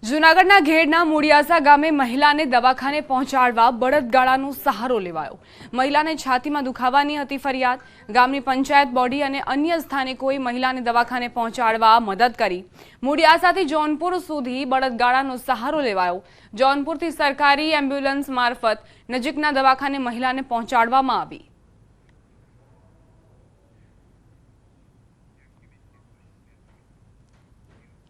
જૂનાગઢના ઘેડના મૂળિયાસા ગામે મહિલાને દવાખાને પહોંચાડવા બળદગાડાનો સહારો લેવાયો। મહિલાને છાતીમાં દુખાવાની હતી ફરિયાદ। ગામની પંચાયત બોડી અને અન્ય સ્થાનિકોએ મહિલાને દવાખાને પહોંચાડવા મદદ કરી। મૂળિયાસાથી જોનપુર સુધી બળદગાડાનો સહારો લેવાયો। જોનપુરથી સરકારી એમ્બ્યુલન્સ મારફત નજીકના દવાખાને મહિલાને પહોંચાડવામાં આવી।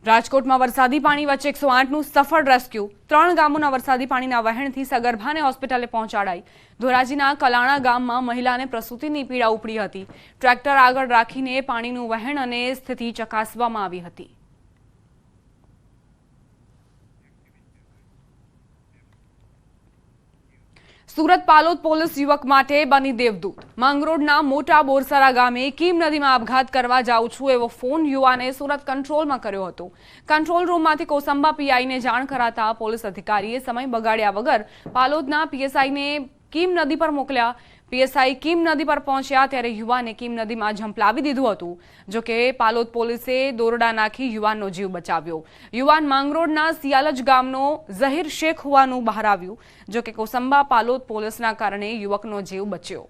રાજકોટમાં વરસાદી પાણી વચ્ચે 108નું સફળ રેસ્ક્યુ। 3 ગામોના વરસાદી પાણીના વહેણથી સગર્ભાને હોસ્પિટલે પહોંચાડાઈ। ધોરાજીના કલાણા ગામમાં મહિલાને પ્રસૂતિની પીડા ઉપડી હતી। ટ્રેક્ટર આગળ રાખીને પાણીનું વહેણ અને સ્થિતિ ચકાસવામાં આવી હતી। સુરત પાલોદ પોલીસ યુવક માટે બની દેવદૂત। માંગરોળના મોટા બોરસરા ગામે કીમ નદીમાં આપઘાત કરવા જાઉં છું એવો ફોન યુવાને સુરત કંટ્રોલમાં કર્યો હતો। કંટ્રોલ રૂમમાંથી કોસંબા પીઆઈને જાણ કરાતા પોલીસ અધિકારીએ સમય બગાડ્યા વગર પાલોદના પીએસઆઈને કીમ નદી પર મોકલ્યા। પીએસઆઈ કીમ નદી પર પહોંચ્યા ત્યારે યુવાને કીમ નદીમાં ઝંપલાવી દીધું હતું। જોકે પાલોદ પોલીસે દોરડા નાખી યુવાનનો જીવ બચાવ્યો। યુવાન માંગરોળના સિયાલજ ગામનો ઝહીર શેખ હોવાનું બહાર આવ્યું। જોકે કોસંબા પાલોદ પોલીસના કારણે યુવકનો જીવ બચ્યો।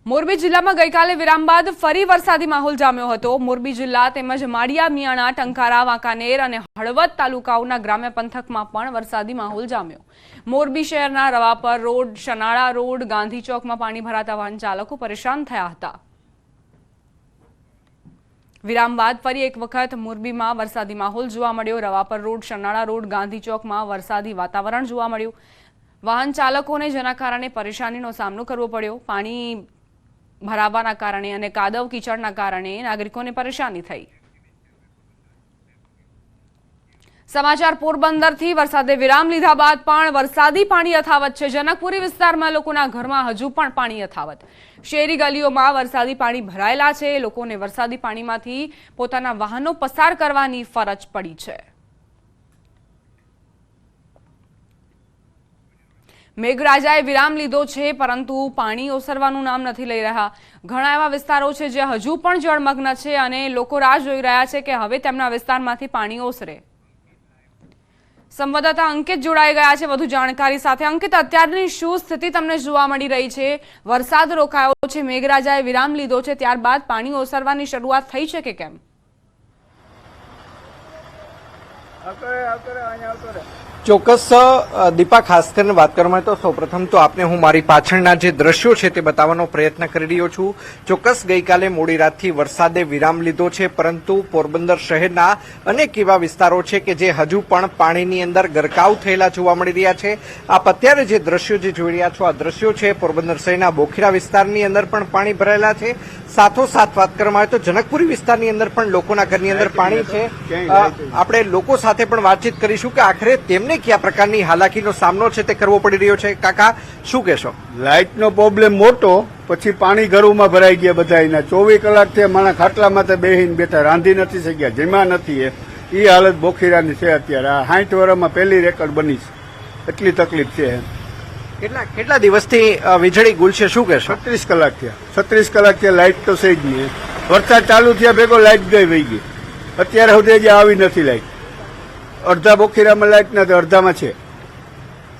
મોરબી જિલ્લામાં ગઈકાલે વિરામ બાદ ફરી વરસાદી માહોલ જામ્યો હતો। મોરબી જિલ્લા તેમજ માળિયા મિયાણા, ટંકારા, વાંકાનેર અને હળવદ તાલુકાઓના ગ્રામ્ય પંથકમાં પણ વરસાદી માહોલ જામ્યો। મોરબી શહેરના રવાપર રોડ, શનાળા રોડ, ગાંધી ચોકમાં પાણી ભરાતા વાહન ચાલકો પરેશાન થયા હતા। વિરામ બાદ ફરી એક વખત મોરબીમાં વરસાદી માહોલ જોવા મળ્યો। રવાપર રોડ, શનાળા રોડ, ગાંધી ચોકમાં વરસાદી વાતાવરણ જોવા મળ્યું। વાહન ચાલકોને જેના કારણે પરેશાનીનો સામનો કરવો પડ્યો। પાણી ભરાવાના કારણે અને કાદવ કીચડના કારણે નાગરિકોને પરેશાની થઈ। સમાચાર પોરબંદરથી। વરસાદે વિરામ લીધા બાદ પણ વરસાદી પાણી યથાવત છે। જનકપુરી વિસ્તારમાં લોકોના ઘરમાં હજુ પણ પાણી યથાવત। શેરી ગલીઓમાં વરસાદી પાણી ભરાયેલા છે। લોકોને વરસાદી પાણીમાંથી પોતાના વાહનો પસાર કરવાની ફરજ પડી છે। મેઘરાજાએ વિરામ લીધો છે પરંતુ પાણી ઓસરવાનું નામ નથી લઈ રહ્યા। ઘણા એવા વિસ્તારો છે જે હજુ પણ જળમગ્ન છે અને લોકો રાહ જોઈ રહ્યા છે કે હવે તેમના વિસ્તારમાંથી પાણી ઓસરે। સંવાદદાતા અંકિત જોડાઈ ગયા છે વધુ જાણકારી સાથે। અંકિત, અત્યારની શું સ્થિતિ તમને જોવા મળી રહી છે? વરસાદ રોકાયો છે, મેઘરાજાએ વિરામ લીધો છે, ત્યારબાદ પાણી ઓસરવાની શરૂઆત થઈ છે કે કેમ? ચોક્કસ દીપા, ખાસ કરીને વાત કરવામાં તો સૌપ્રથમ તો આપને હું મારી પાછળના જે દ્રશ્યો છે તે બતાવવાનો પ્રયત્ન કરી રહ્યો છું। ચોક્કસ ગઈકાલે મોડી રાતથી વરસાદે વિરામ લીધો છે પરંતુ પોરબંદર શહેરના અનેક એવા વિસ્તારો છે કે જે હજુ પણ પાણીની અંદર ગરકાવ થયેલા જોવા મળી રહ્યા છે। આપ અત્યારે જે દ્રશ્યો જે જોઈ રહ્યા છો આ દ્રશ્યો છે પોરબંદર શહેરના બોખીરા વિસ્તારની અંદર પણ પાણી ભરાયેલા છે। સાથોસાથ વાત કરવામાં આવે તો જનકપુરી વિસ્તારની અંદર પણ લોકોના ઘરની અંદર પાણી છે। આપણે લોકો સાથે પણ વાતચીત કરીશું કે આખરે તેમને કયા પ્રકારની હાલાકીનો સામનો છે તે કરવો પડી રહ્યો છે। કાકા, શું કહેશો? લાઇટનો પ્રોબ્લેમ મોટો, પછી પાણી ઘરોમાં ભરાઈ ગયા બધાના। 24 કલાકથી મારા ખાટલામાં તો બેહીને બેઠા, રાંધી નથી શક્યા, જમ્યા નથી। એ હાલત બોખીરાની છે અત્યારે। આ 60 વર્ષમાં પહેલી રેકર્ડ બની છે, એટલી તકલીફ છે। કેટલા દિવસથી વીજળી ગુલ છે, શું કહેશો? 36 કલાક થયા। 36 કલાક થયા, લાઇટ તો છે જ નહીં। વરસાદ ચાલુ થયા ભેગો લાઇટ ગઈ વહી ગઈ। અત્યારે સુધી હજી આવી નથી લાઇટ। અડધા બોખીરામાં લાઇટ નથી, અડધામાં છે।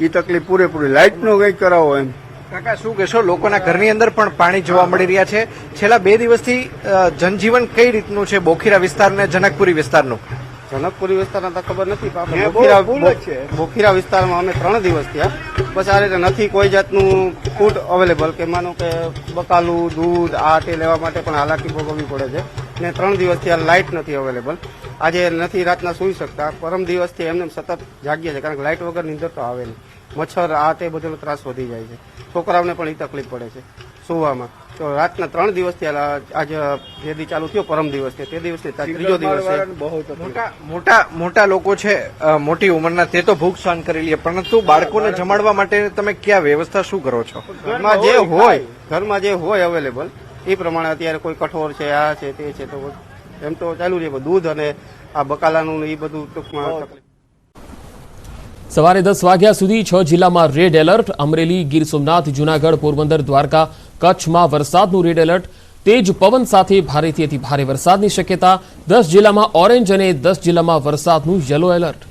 એ તકલીફ પૂરેપૂરી, લાઇટનું કંઈક કરાવો એમ। કાકા, શું કહેશો? લોકોના ઘરની અંદર પણ પાણી જોવા મળી રહ્યા છે। છેલ્લા 2 દિવસથી જનજીવન કઈ રીતનું છે બોખીરા વિસ્તાર અને જનકપુરી વિસ્તારનું? જનકપુરી વિસ્તારના તો ખબર નથી, બોખીરા વિસ્તારમાં અમે 3 દિવસ થયા, બસ આ રીતે નથી કોઈ જાતનું ફૂડ અવેલેબલ કે માનો કે બકાલું, દૂધ આ તે લેવા માટે પણ હાલાકી ભોગવવી પડે છે ને 3 દિવસથી આ લાઇટ નથી અવેલેબલ। આજે નથી રાતના સૂઈ શકતા, પરમ દિવસથી એમને સતત જાગીએ છે કારણ કે લાઇટ વગર નીંદર તો આવે નહીં। મચ્છર આ તે બધો ત્રાસ વધી જાય છે, છોકરાઓને પણ એ તકલીફ પડે છે સુવામાં। તો રાતના 3 દિવસથી આજે જે દી ચાલુ થયો પરમ દિવસથી તે દિવસથી ત્રીજો દિવસ છે। મોટા લોકો છે મોટી ઉંમરના, તે તો ભૂખ સહન કરી લે, પરંતુ બાળકોને જમાડવા માટે તમે ક્યાં વ્યવસ્થા શું કરો છો? ઘરમાં જે હોય અવેલેબલ એ પ્રમાણે અત્યારે કોઈ કઠોળ છે, આ છે, તે છે, તો એમ તો ચાલુ રહે। દૂધ અને આ બકાલાનું એ બધું ટૂંકમાં તકલીફ। સવારે 10 વાગ્યા સુધી 6 જિલ્લામાં રેડ એલર્ટ। અમરેલી, ગીર સોમનાથ, જૂનાગઢ, પોરબંદર, દ્વારકા, કચ્છમાં વરસાદનું રેડ એલર્ટ। તેજ પવન સાથે ભારેથી અતિ ભારે વરસાદની શક્યતા 10 જિલ્લામાં ઓરેન્જ અને 10 જિલ્લામાં વરસાદનું યલો એલર્ટ.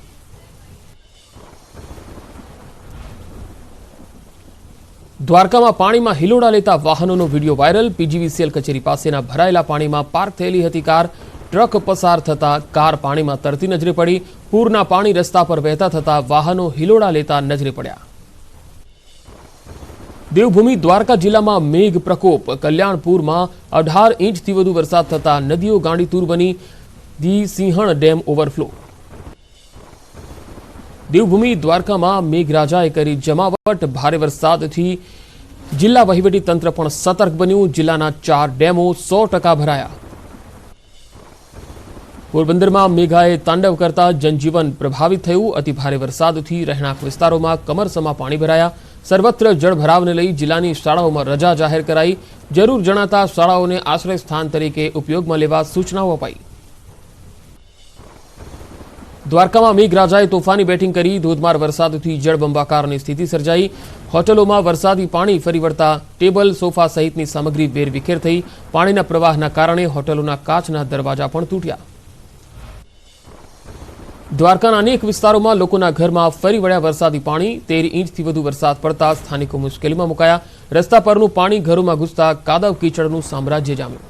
દ્વારકામાં પાણીમાં હિલોડા લેતા વાહનોનો વિડીયો વાયરલ. પીજીવીસીએલ કચેરી પાસેના ભરાયેલા પાણીમાં પાર્ક થયેલી હતી કાર. ટ્રક પસાર થતા કાર પાણીમાં તરતી નજરે પડી. પૂરના પાણી રસ્તા પર વહેતા થતા વાહનો હિલોડા લેતા નજરે પડ્યા. દેવભૂમિ દ્વારકા જિલ્લામાં મેઘ પ્રકોપ. કલ્યાણપુરમાં 18 ઇંચથી વધુ વરસાદ થતા નદીઓ ગાંડીતુર બની. દી સિંહણ ડેમ ઓવરફ્લો. દેવભૂમિ દ્વારકામાં મેઘરાજાએ કરી જમાવટ. ભારે વરસાદથી જિલ્લા વહીવટી તંત્ર પણ સતર્ક બન્યું. જિલ્લાના 4 ડેમો 100% ભરાયા. પોરબંદરમાં મેઘાએ તાંડવ કરતા જનજીવન પ્રભાવિત થયું. અતિ ભારે વરસાદથી રહેણાંક વિસ્તારોમાં કમરસમાં પાણી ભરાયા. સર્વત્ર જળભરાવને લઈ જિલ્લાની શાળાઓમાં રજા જાહેર કરાઈ. જરૂર જણાતા શાળાઓને આશ્રય સ્થાન તરીકે ઉપયોગમાં લેવા સૂચનાઓ અપાઈ. દ્વારકામાં મેઘરાજાએ તોફાની બેટિંગ કરી. ધોધમાર વરસાદથી જળબંબાકારની સ્થિતિ સર્જાઈ. હોટલોમાં વરસાદી પાણી ફરી વળતા ટેબલ સોફા સહિતની સામગ્રી વેરવિખેર થઈ. પાણીના પ્રવાહના કારણે હોટલોના કાચના દરવાજા પણ તૂટ્યા. દ્વારકાના અનેક વિસ્તારોમાં લોકોના ઘરમાં ફરી વળ્યા વરસાદી પાણી. 13 ઇંચથી વધુ વરસાદ પડતા સ્થાનિકો મુશ્કેલીમાં મુકાયા. રસ્તા પરનું પાણી ઘરોમાં ઘૂસતા કાદવ કીચડનું સામ્રાજ્ય જામ્યું.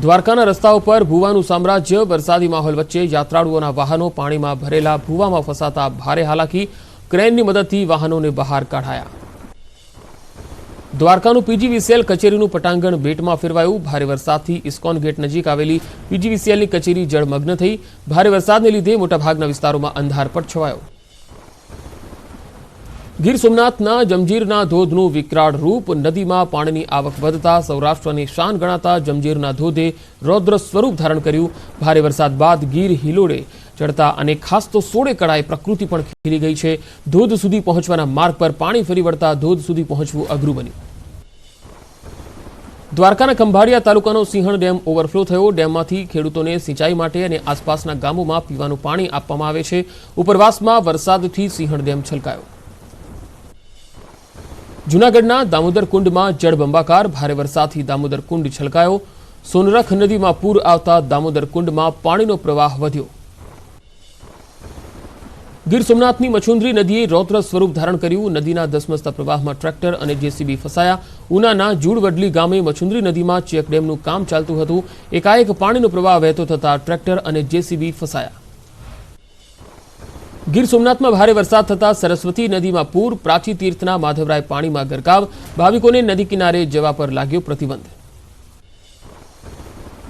દ્વારકાના રસ્તાઓ પર ભૂવાનું સામ્રાજ્ય. વરસાદી માહોલ વચ્ચે યાત્રાળુઓના વાહનો પાણીમાં ભરેલા ભૂવામાં ફસાતા ભારે હાલાકી. ક્રેનની મદદથી વાહનોને બહાર કાઢાયા. દ્વારકાનું પીજીવીસીએલ કચેરીનું પટાંગણ બેટમાં ફેરવાયું. ભારે વરસાદથી ઇસ્કોન ગેટ નજીક આવેલી પીજીવીસીએલની કચેરી જળમગ્ન થઈ. ભારે વરસાદને લીધે મોટાભાગના વિસ્તારોમાં અંધારપટ છવાયો. ગીર સોમનાથના જંજીરના ધોધનું વિકરાળ રૂપ. નદીમાં પાણીની આવક વધતા સૌરાષ્ટ્રની શાન ગણાતા જંજીરના ધોધે રૌદ્ર સ્વરૂપ ધારણ કર્યું. ભારે વરસાદ બાદ ગીર હિલોડે ચડતા અને ખાસ તો સોળે કળાએ પ્રકૃતિ પણ ખીલી ગઈ છે. ધોધ સુધી પહોંચવાના માર્ગ પર પાણી ફરી વળતા ધોધ સુધી પહોંચવું અઘરું બન્યું. દ્વારકાના ખંભાળિયા તાલુકાનો સિંહણ ડેમ ઓવરફ્લો થયો. ડેમમાંથી ખેડૂતોને સિંચાઈ માટે અને આસપાસના ગામોમાં પીવાનું પાણી આપવામાં આવે છે. ઉપરવાસમાં વરસાદથી સિંહણ ડેમ છલકાયો. જૂનાગઢના દામોદર કુંડમાં જળબંબાકાર. ભારે વરસાદથી દામોદર કુંડ છલકાયો. સોનરખ નદીમાં પૂર આવતા દામોદર કુંડમાં પાણીનો પ્રવાહ વધ્યો. ગીર સોમનાથની મચુંદરી નદીએ રૌદ્ર સ્વરૂપ ધારણ કર્યું. નદીના ધસમસતા પ્રવાહમાં ટ્રેક્ટર અને જેસીબી ફસાયા. ઉનાના જૂડવડલી ગામે મચુંદરી નદીમાં ચેકડેમનું કામ ચાલતું હતું. એકાએક પાણીનો પ્રવાહ વહેતો થતા ટ્રેક્ટર અને જેસીબી ફસાયા. ગીર સોમનાથમાં ભારે વરસાદ થતા સરસ્વતી નદીમાં પૂર. પ્રાચી તીર્થના માધવરાય પાણીમાં ગરકાવ. ભાવિકોને નદી કિનારે જવા પર લાગ્યો પ્રતિબંધ.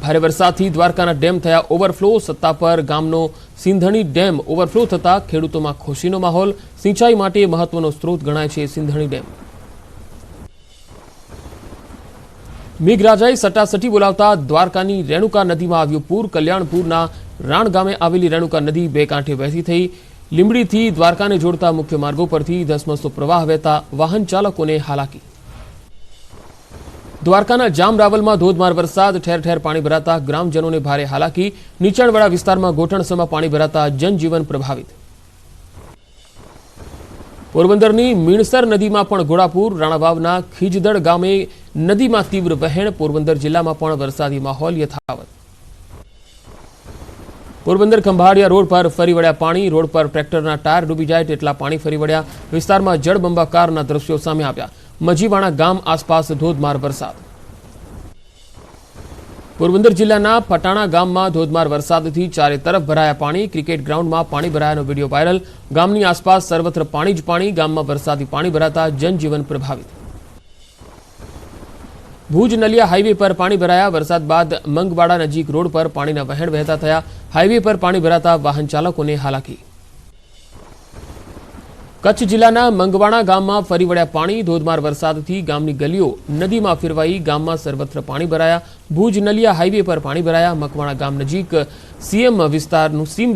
ભારે વરસાદથી દ્વારકાના ડેમ થયા ઓવરફ્લો. સત્તાપર ગામનો સિંધણી ડેમ ઓવરફ્લો થતા ખેડૂતોમાં ખુશીનો માહોલ. સિંચાઈ માટે મહત્વનો સ્ત્રોત ગણાય છે સિંધણી ડેમ. મેઘરાજાએ સટાસટી બોલાવતા દ્વારકાની રેણુકા નદીમાં આવ્યું પૂર. કલ્યાણપુરના રાણ ગામે આવેલી રેણુકા નદી બે કાંઠે વહેતી થઈ. લીંબડીથી દ્વારકાને જોડતા મુખ્ય માર્ગો પરથી ધસમસતો પ્રવાહ વહેતા વાહન ચાલકોને હાલાકી. દ્વારકાના જામરાવલમાં ધોધમાર વરસાદ. ઠેર ઠેર પાણી ભરાતા ગ્રામજનોને ભારે હાલાકી. નીચાણવાળા વિસ્તારમાં ઘોટણસમાં પાણી ભરાતા જનજીવન પ્રભાવિત. પોરબંદરની મીણસર નદીમાં પણ ઘોડાપૂર. રાણાવાવના ખીજદડ ગામે નદીમાં તીવ્ર વહેણ. પોરબંદર જિલ્લામાં પણ વરસાદી માહોલ યથાવત. પોરબંદર ખંભાળિયા રોડ પર ફરી વળ્યા પાણી. રોડ પર ટ્રેક્ટરના ટાયર ડૂબી જાય તેટલા પાણી ફરી વળ્યા. વિસ્તારમાં જળબંબાકારના દ્રશ્યો સામે આવ્યા. મજીવાણા ગામ આસપાસ ધોધમાર વરસાદ. પોરબંદર જિલ્લાના પટાણા ગામમાં ધોધમાર વરસાદથી ચારે તરફ ભરાયા પાણી. ક્રિકેટ ગ્રાઉન્ડમાં પાણી ભરાયાનો વિડીયો વાયરલ. ગામની આસપાસ સર્વત્ર પાણી જ પાણી. ગામમાં વરસાદી પાણી ભરાતા જનજીવન પ્રભાવિત. ભુજ નલિયા હાઈવે પર પાણી ભરાયા. વરસાદ બાદ મંગવાડા નજીક રોડ પર પાણીના વહેણ વહેતા થયા. હાઈવે પર પાણી ભરાતા વાહન ચાલકોને હાલાકી. કચ્છ જિલ્લાના મંગવાણા ગામમાં ફરી વળ્યા પાણી. ધોધમાર વરસાદથી ગામની ગલીઓ નદીમાં ફેરવાઈ. ગામમાં સર્વત્ર પાણી ભરાયા. ભુજ નલિયા હાઈવે પર પાણી ભરાયા. મકવાણા ગામ નજીક સીમ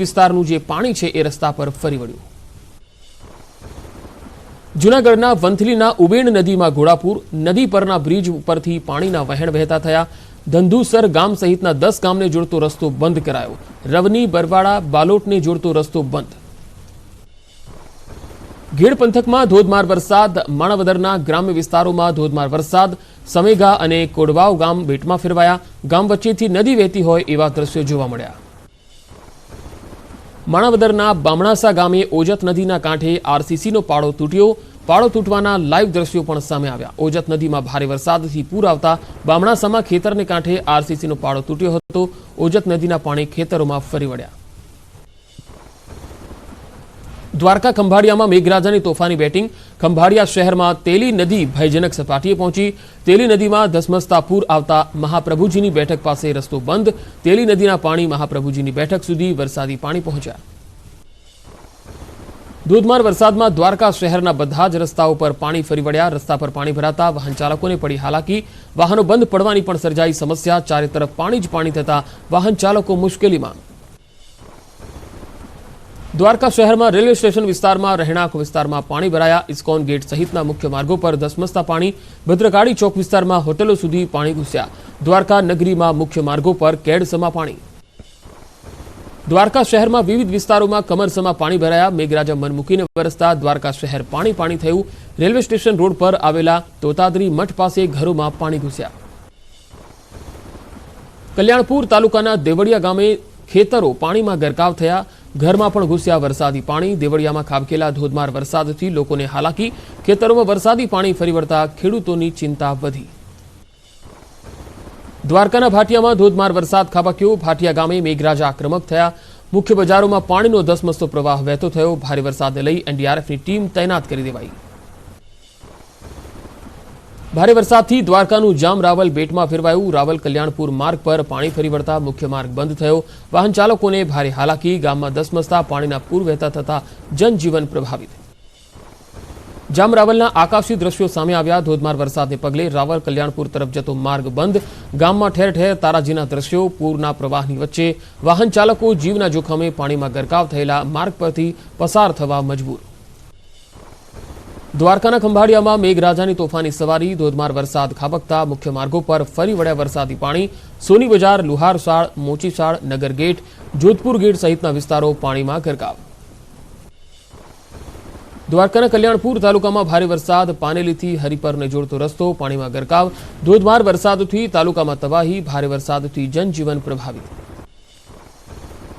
વિસ્તારનું જે પાણી છે એ રસ્તા પર ફરી વળ્યું. જૂનાગઢના વંથલીના ઉબેણ નદીમાં ઘોડાપૂર. નદી પરના બ્રિજ ઉપરથી પાણીના વહેણ વહેતા થયા. ધંધુસર ગામ સહિતના 10 ગામને જોડતો રસ્તો બંધ કરાયો. રવની બરવાડા બાલોટને જોડતો રસ્તો બંધ. ગીર પંથકમાં ધોધમાર વરસાદ, માણાવદરના ગ્રામ્ય વિસ્તારોમાં ધોધમાર વરસાદ, સમેગા અને કોડવાવ ગામ બેટમાં ફેરવાયા. ગામ વચ્ચેથી નદી વહેતી હોય એવા દ્રશ્યો જોવા મળ્યા. માણાવદરના બામણાસા ગામે ઓજત નદીના કાંઠે આરસીસીનો પાળો તૂટ્યો. પાળો તૂટવાના લાઈવ દ્રશ્યો પણ સામે આવ્યા. ઓજત નદીમાં ભારે વરસાદથી પૂર આવતા બામણાસામાં ખેતરને કાંઠે આરસીસીનો પાળો તૂટ્યો હતો. ઓજત નદીના પાણી ખેતરોમાં ફરી વળ્યા. દ્વારકા ખંભાળિયામાં મેઘરાજાની તોફાની બેટિંગ. ખંભાળિયા શહેરમાં તેલી નદી ભયજનક સપાટીએ પહોંચી. તેલી નદીમાં ધસમસતા પૂર આવતા મહાપ્રભુજીની બેઠક પાસે રસ્તો બંધ. તેલી નદીના પાણી મહાપ્રભુજીની બેઠક સુધી વરસાદી પાણી પહોંચ્યા. ધોધમાર વરસાદમાં દ્વારકા શહેરના બધા જ રસ્તાઓ પર પાણી ફરી વળ્યા. રસ્તા પર પાણી ભરાતા વાહન ચાલકોને પડી હાલાકી. વાહનો બંધ પડવાની પણ સર્જાઈ સમસ્યા. ચારે તરફ પાણી જ પાણી થતા વાહન ચાલકો મુશ્કેલીમાં. દ્વારકા શહેરમાં રેલવે સ્ટેશન વિસ્તારમાં રહેણાંક વિસ્તારમાં પાણી ભરાયા. ઇસ્કોન ગેટ સહિતના મુખ્ય માર્ગો પર ધસમસતા પાણી. ભદ્રકાળી ચોક વિસ્તારમાં હોટલો સુધી પાણી ઘૂસ્યા. દ્વારકા નગરીમાં મુખ્ય માર્ગો પર કેડસમાં પાણી. દ્વારકા શહેરમાં વિવિધ વિસ્તારોમાં કમરસમાં પાણી ભરાયા. મેઘરાજા મન મૂકીને વરસતા દ્વારકા શહેર પાણી પાણી થયું. રેલવે સ્ટેશન રોડ પર આવેલા તોતાદરી મઠ પાસે ઘરોમાં પાણી ઘૂસ્યા. કલ્યાણપુર તાલુકાના દેવળિયા ગામે ખેતરો પાણીમાં ગરકાવ થયા. ઘરમાં પણ ઘૂસ્યા વરસાદી પાણી. દેવળિયામાં ખાબકેલા ધોધમાર વરસાદથી લોકોને હાલાકી. ખેતરોમાં વરસાદી પાણી ફરી વળતા ખેડૂતોની ચિંતા વધી. દ્વારકાના ભાટિયામાં ધોધમાર વરસાદ ખાબક્યો. ભાટિયા ગામે મેઘરાજા આક્રમક થયા. મુખ્ય બજારોમાં પાણીનો ધસમસતો પ્રવાહ વહેતો થયો. ભારે વરસાદને લઈ એનડીઆરએફની ટીમ તૈનાત કરી દેવાઈ. ભારે વરસાદથી દ્વારકાનું જામ રાવલ બેટમાં ફેરવાયું. રાવલ કલ્યાણપુર માર્ગ પર પાણી ફરી વળતા મુખ્ય માર્ગ બંધ થયો. વાહન ચાલકોને ભારે હાલાકી. ગામમાં ધસમસતા પાણીના પૂર વહેતા થતા જનજીવન પ્રભાવિત. જામ રાવલના આકાશી દ્રશ્યો સામે આવ્યા. ધોધમાર વરસાદને પગલે રાવલ કલ્યાણપુર તરફ જતો માર્ગ બંધ. ગામમાં ઠેર ઠેર તારાજીના દ્રશ્યો. પૂરના પ્રવાહની વચ્ચે વાહન ચાલકો જીવના જોખમે પાણીમાં ગરકાવ થયેલા માર્ગ પરથી પસાર થવા મજબૂર. દ્વારકાના ખંભાળિયામાં મેઘરાજાની તોફાની સવારી. ધોધમાર વરસાદ ખાબકતા મુખ્ય માર્ગો પર ફરી વળ્યા વરસાદી પાણી. સોની બજાર, લુહારશાળ, મોચીશાળ, નગર ગેટ, જોધપુર ગેટ સહિતના વિસ્તારો પાણીમાં ગરકાવ. દ્વારકાના કલ્યાણપુર તાલુકામાં ભારે વરસાદ. પાનેલીથી હરિપરને જોડતો રસ્તો પાણીમાં ગરકાવ. ધોધમાર વરસાદથી તાલુકામાં તબાહી. ભારે વરસાદથી જનજીવન પ્રભાવિત.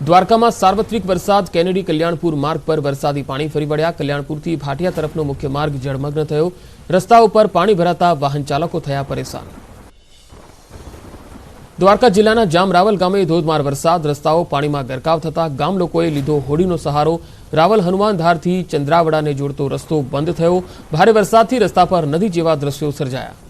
દ્વારકામાં સાર્વત્રિક વરસાદ. કેનેડી કલ્યાણપુર માર્ગ પર વરસાદી પાણી ફરી વળ્યા. કલ્યાણપુરથી ભાટિયા તરફનો મુખ્ય માર્ગ જળમગ્ન થયો. રસ્તાઓ પર પાણી ભરાતા વાહન ચાલકો થયા પરેશાન. દ્વારકા જિલ્લાના જામ રાવલ ગામે ધોધમાર વરસાદ. રસ્તાઓ પાણીમાં ગરકાવ થતા ગામ લોકોએ લીધો હોડીનો સહારો. રાવલ હનુમાનધારથી ચંદ્રાવડાને જોડતો રસ્તો બંધ થયો. ભારે વરસાદથી રસ્તા પર નદી જેવા દ્રશ્યો સર્જાયા.